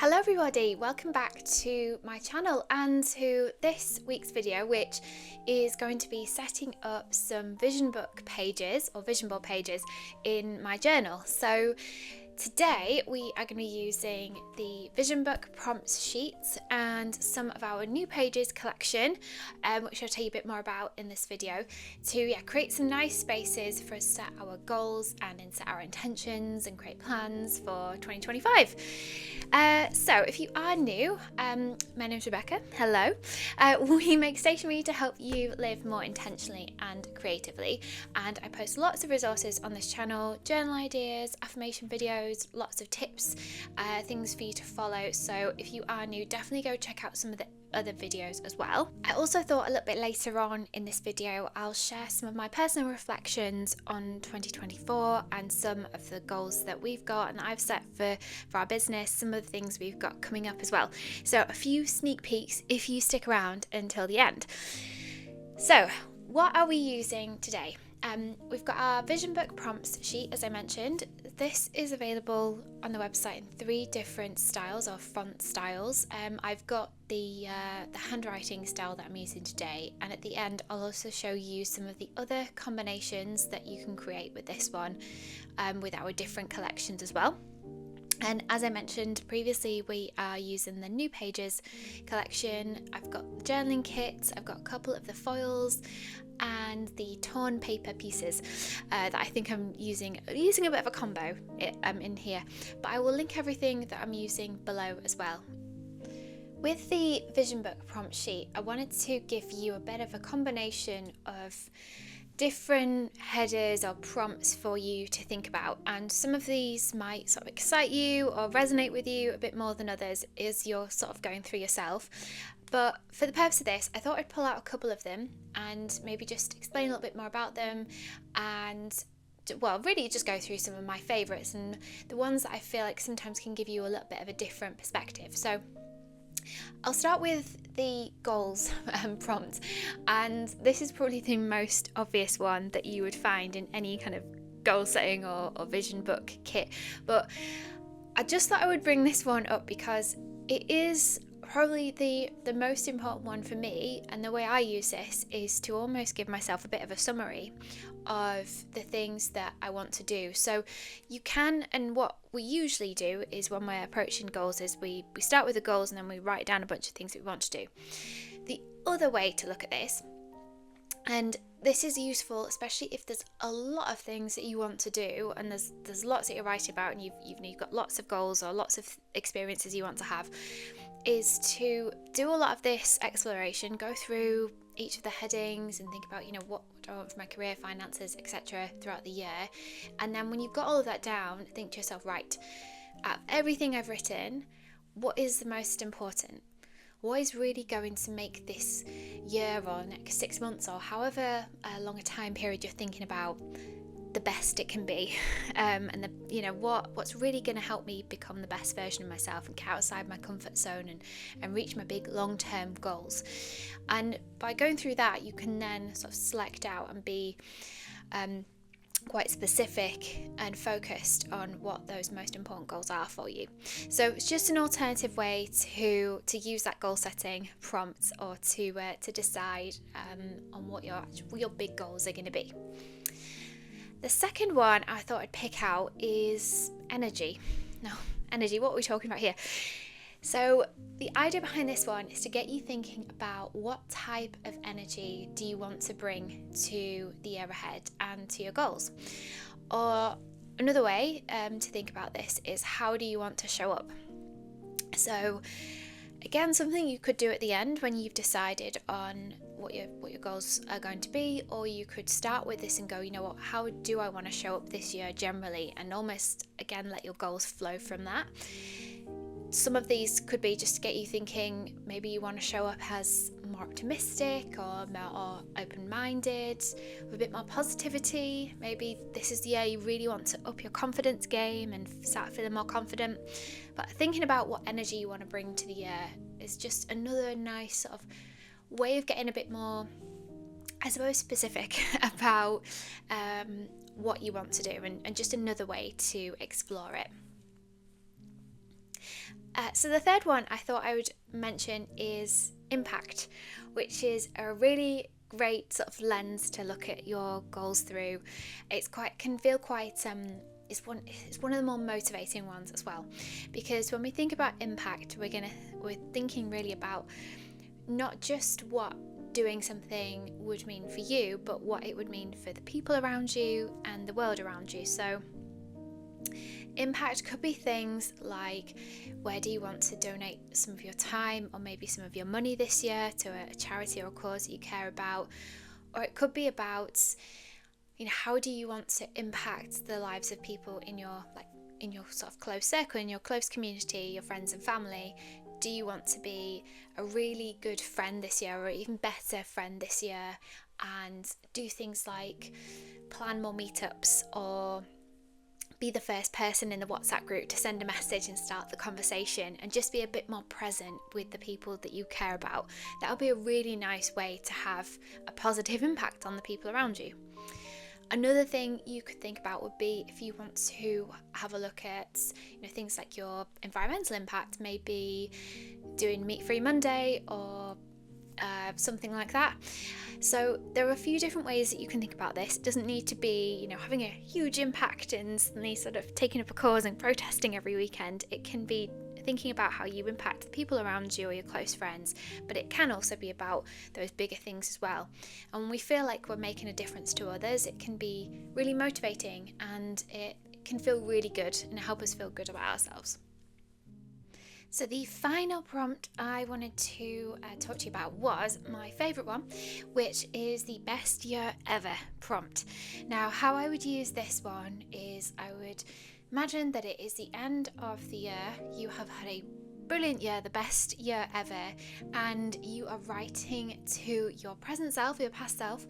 Hello everybody, welcome back to my channel and to this week's video, which is going to be setting up some vision book pages or vision board pages in my journal. So today we are going to be using the vision book prompts sheets and some of our new pages collection, which I'll tell you a bit more about in this video, to create some nice spaces for us to set our goals and then set our intentions and create plans for 2025. So if you are new, my name's Rebecca. Hello. We make stationery to help you live more intentionally and creatively, and I post lots of resources on this channel: journal ideas, affirmation videos, lots of tips, things for you to follow. So if you are new, definitely go check out some of the other videos as well. I also thought a little bit later on in this video I'll share some of my personal reflections on 2024 and some of the goals that we've got and that I've set for our business, some of the things we've got coming up as well. So a few sneak peeks if you stick around until the end. So what are we using today? We've got our vision book prompts sheet, as I mentioned. This is available on the website in 3 different styles or font styles. I've got the handwriting style that I'm using today, and at the end I'll also show you some of the other combinations that you can create with this one, with our different collections as well. And as I mentioned previously, we are using the new pages collection. I've got the journaling kits, I've got a couple of the foils and the torn paper pieces that I think I'm using a bit of a combo in here, but I will link everything that I'm using below as well. With the vision book prompt sheet, I wanted to give you a bit of a combination of different headers or prompts for you to think about, and some of these might sort of excite you or resonate with you a bit more than others as you're sort of going through yourself. But for the purpose of this, I thought I'd pull out a couple of them and maybe just explain a little bit more about them, and well, really just go through some of my favourites and the ones that I feel like sometimes can give you a little bit of a different perspective. So I'll start with the goals prompt, and this is probably the most obvious one that you would find in any kind of goal setting or vision book kit, but I just thought I would bring this one up because it is probably the most important one for me, and the way I use this is to almost give myself a bit of a summary of the things that I want to do. So you can, and what we usually do is when we're approaching goals is we start with the goals and then we write down a bunch of things that we want to do. The other way to look at this, and this is useful especially if there's a lot of things that you want to do and there's lots that you're writing about and you've got lots of goals or lots of experiences you want to have, is to do a lot of this exploration, go through each of the headings and think about, what do I want for my career, finances, etc. throughout the year. And then when you've got all of that down, think to yourself, right, out of everything I've written, what is the most important? What is really going to make this year or next 6 months or however long a time period you're thinking about the best it can be, and what's really going to help me become the best version of myself and get outside my comfort zone and reach my big long-term goals. And by going through that, you can then sort of select out and be quite specific and focused on what those most important goals are for you. So it's just an alternative way to use that goal setting prompt or to decide on what your big goals are going to be. The second one I thought I'd pick out is energy. No, energy, what are we talking about here? So the idea behind this one is to get you thinking about what type of energy do you want to bring to the year ahead and to your goals. Or another way to think about this is, how do you want to show up? So again, something you could do at the end when you've decided on what your goals are going to be, or you could start with this and go, how do I want to show up this year generally, and almost again let your goals flow from that. Some of these could be just to get you thinking, maybe you want to show up as more optimistic or more open-minded, with a bit more positivity. Maybe this is the year you really want to up your confidence game and start feeling more confident. But thinking about what energy you want to bring to the year is just another nice sort of way of getting a bit more, I suppose, specific about what you want to do, and just another way to explore it. So the third one I thought I would mention is impact, which is a really great sort of lens to look at your goals through. Can feel quite it's one of the more motivating ones as well, because when we think about impact, we're thinking really about not just what doing something would mean for you, but what it would mean for the people around you and the world around you. So impact could be things like, where do you want to donate some of your time or maybe some of your money this year to a charity or a cause that you care about? Or it could be about, how do you want to impact the lives of people in your sort of close circle, in your close community, your friends and family? Do you want to be a really good friend this year, or even better friend this year, and do things like plan more meetups, or be the first person in the WhatsApp group to send a message and start the conversation, and just be a bit more present with the people that you care about? That'll be a really nice way to have a positive impact on the people around you. Another thing you could think about would be, if you want to have a look at things like your environmental impact, maybe doing Meat Free Monday or something like that. So there are a few different ways that you can think about this. It doesn't need to be having a huge impact and suddenly sort of taking up a cause and protesting every weekend. It can be thinking about how you impact the people around you or your close friends, but it can also be about those bigger things as well. And when we feel like we're making a difference to others, it can be really motivating, and it can feel really good and help us feel good about ourselves. So the final prompt I wanted to talk to you about was my favourite one, which is the best year ever prompt. Now, how I would use this one is, I would imagine that it is the end of the year. You have had a brilliant year, the best year ever, and you are writing to your present self, your past self,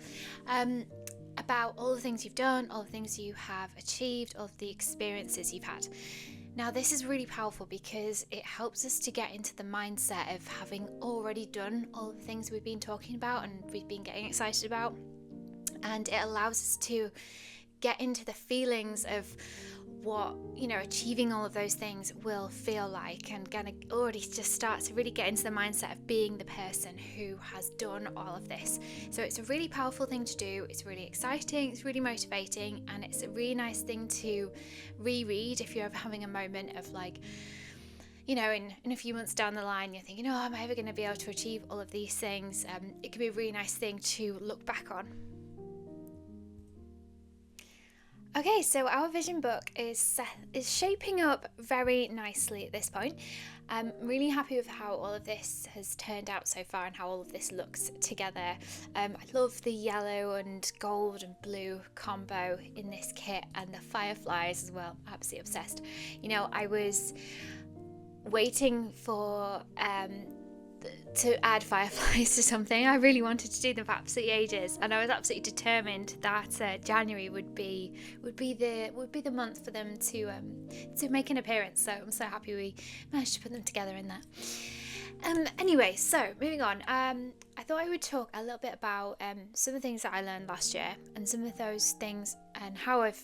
about all the things you've done, all the things you have achieved, all of the experiences you've had. Now, this is really powerful because it helps us to get into the mindset of having already done all the things we've been talking about and we've been getting excited about, and it allows us to get into the feelings of what achieving all of those things will feel like, and gonna already just start to really get into the mindset of being the person who has done all of this. So it's a really powerful thing to do. It's really exciting, it's really motivating, and it's a really nice thing to reread if you're ever having a moment of in a few months down the line, you're thinking, am I ever going to be able to achieve all of these things? It could be a really nice thing to look back on. Okay, so our vision book is shaping up very nicely at this point. I'm really happy with how all of this has turned out so far and how all of this looks together. I love the yellow and gold and blue combo in this kit, and the fireflies as well. Absolutely obsessed. I was waiting for to add fireflies to something. I really wanted to do them for absolutely ages, and I was absolutely determined that January would be the month for them to make an appearance. So I'm so happy we managed to put them together in that. Anyway, so moving on. I thought I would talk a little bit about some of the things that I learned last year, and some of those things, and how I've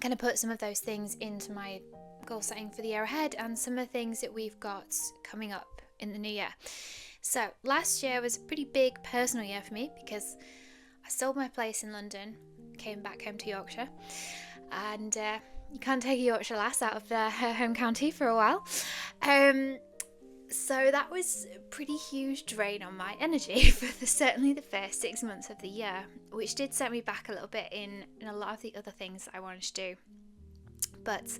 kind of put some of those things into my goal setting for the year ahead, and some of the things that we've got coming up in the new year. So last year was a pretty big personal year for me, because I sold my place in London, came back home to Yorkshire, and you can't take a Yorkshire lass out of her home county for a while. So that was a pretty huge drain on my energy for certainly the first 6 months of the year, which did set me back a little bit in a lot of the other things that I wanted to do. But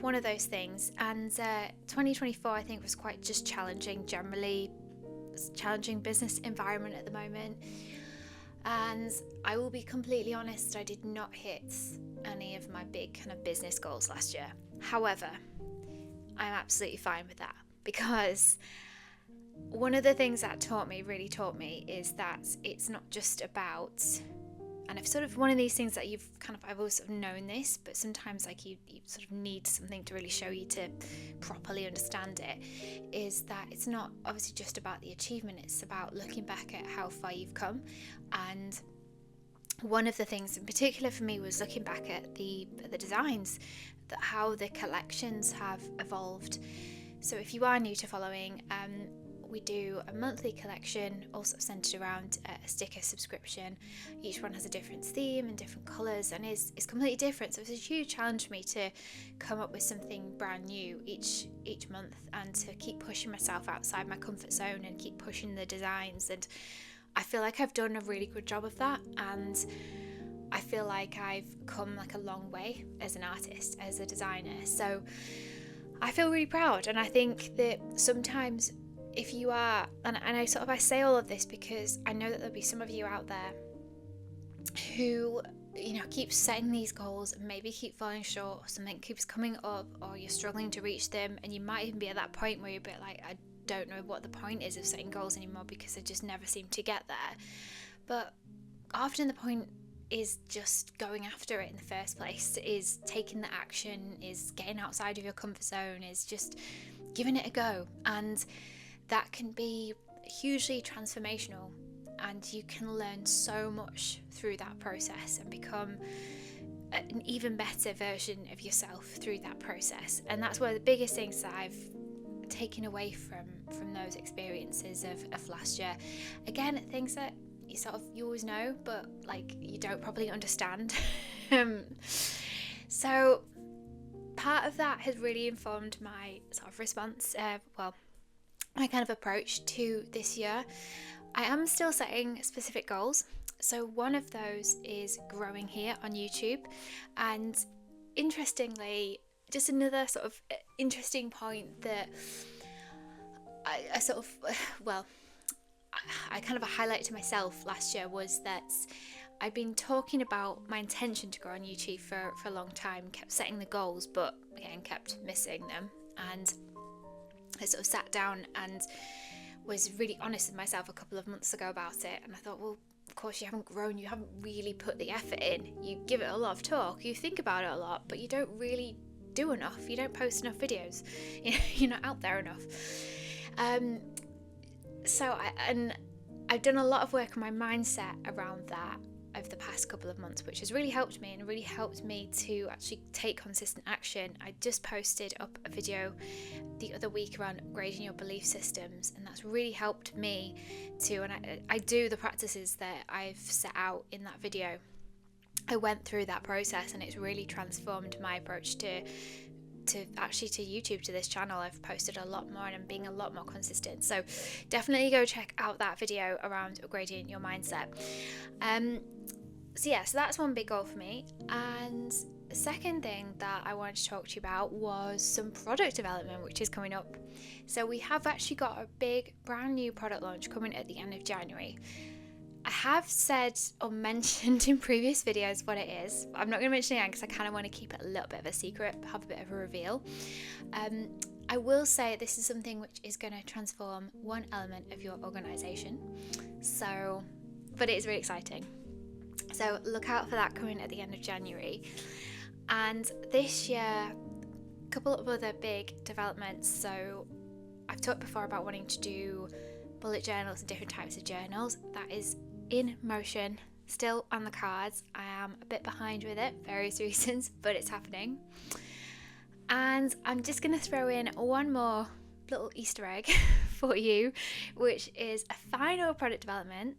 one of those things. And 2024, I think, was quite just challenging generally. It's a challenging business environment at the moment. And I will be completely honest, I did not hit any of my big kind of business goals last year. However, I'm absolutely fine with that, because one of the things that really taught me, is that it's not just about, and I've sort of, one of these things that I've always sort of known this, but sometimes you sort of need something to really show you to properly understand it, is that it's not obviously just about the achievement, it's about looking back at how far you've come. And one of the things in particular for me was looking back at the designs, how the collections have evolved So if you are new to following, we do a monthly collection, also centered around a sticker subscription. Each one has a different theme and different colours, and is completely different. So it's a huge challenge for me to come up with something brand new each month, and to keep pushing myself outside my comfort zone and keep pushing the designs. And I feel like I've done a really good job of that, and I feel like I've come like a long way as an artist, as a designer. So I feel really proud, and I think that sometimes if you are, and I say all of this because I know that there'll be some of you out there who, keep setting these goals and maybe keep falling short, or something keeps coming up, or you're struggling to reach them, and you might even be at that point where you're a bit like, I don't know what the point is of setting goals anymore because I just never seem to get there. But often the point is just going after it in the first place, is taking the action, is getting outside of your comfort zone, is just giving it a go. And that can be hugely transformational, and you can learn so much through that process and become an even better version of yourself through that process. And that's one of the biggest things that I've taken away from those experiences of last year. Again, things that you always know, but like you don't probably understand. So part of that has really informed my sort of response, my kind of approach to this year. I am still setting specific goals. So one of those is growing here on YouTube. And interestingly, just another sort of interesting point that I kind of a highlight to myself last year was that I'd been talking about my intention to grow on YouTube for a long time, kept setting the goals, but again, kept missing them. And I sort of sat down and was really honest with myself a couple of months ago about it. And I thought, well, of course you haven't grown, you haven't really put the effort in. You give it a lot of talk, you think about it a lot, but you don't really do enough. You don't post enough videos. You're not out there enough. I've done a lot of work on my mindset around that over the past couple of months, which has really helped me, and really helped me to actually take consistent action. I just posted up a video the other week around upgrading your belief systems, and that's really helped me too. And I do the practices that I've set out in that video. I went through that process, and it's really transformed my approach to YouTube, to this channel. I've posted a lot more, and I'm being a lot more consistent. So definitely go check out that video around upgrading your mindset. So that's one big goal for me. And the second thing that I wanted to talk to you about was some product development, which is coming up. So we have actually got a big brand new product launch coming at the end of January. I have said or mentioned in previous videos what it is. I'm not going to mention it again because I kind of want to keep it a little bit of a secret, have a bit of a reveal. I will say this is something which is going to transform one element of your organisation. But it is really exciting. So look out for that coming at the end of January. And this year, a couple of other big developments. So I've talked before about wanting to do bullet journals and different types of journals. That is in motion, still on the cards. I am a bit behind with it, various reasons, but it's happening. And I'm just going to throw in one more little Easter egg for you, which is a final product development.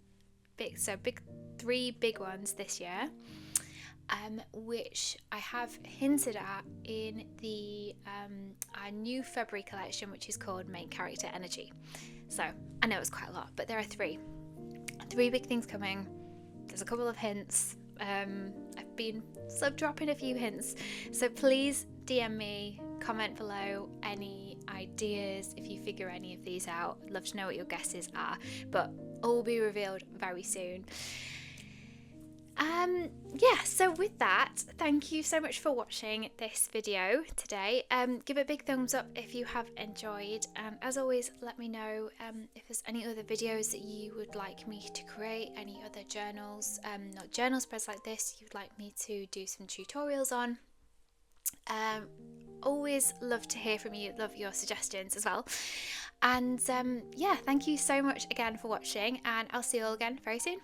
Three big ones this year, which I have hinted at in the our new February collection, which is called Main Character Energy. So I know it's quite a lot, but there are three big things coming. There's a couple of hints. I've been dropping a few hints, so please DM me, comment below any ideas if you figure any of these out. I'd love to know what your guesses are, but all will be revealed very soon. So with that, thank you so much for watching this video today. Give it a big thumbs up if you have enjoyed, and as always, let me know if there's any other videos that you would like me to create, any other journals, not journal spreads like this, you'd like me to do some tutorials on. Always love to hear from you, love your suggestions as well. And thank you so much again for watching, and I'll see you all again very soon.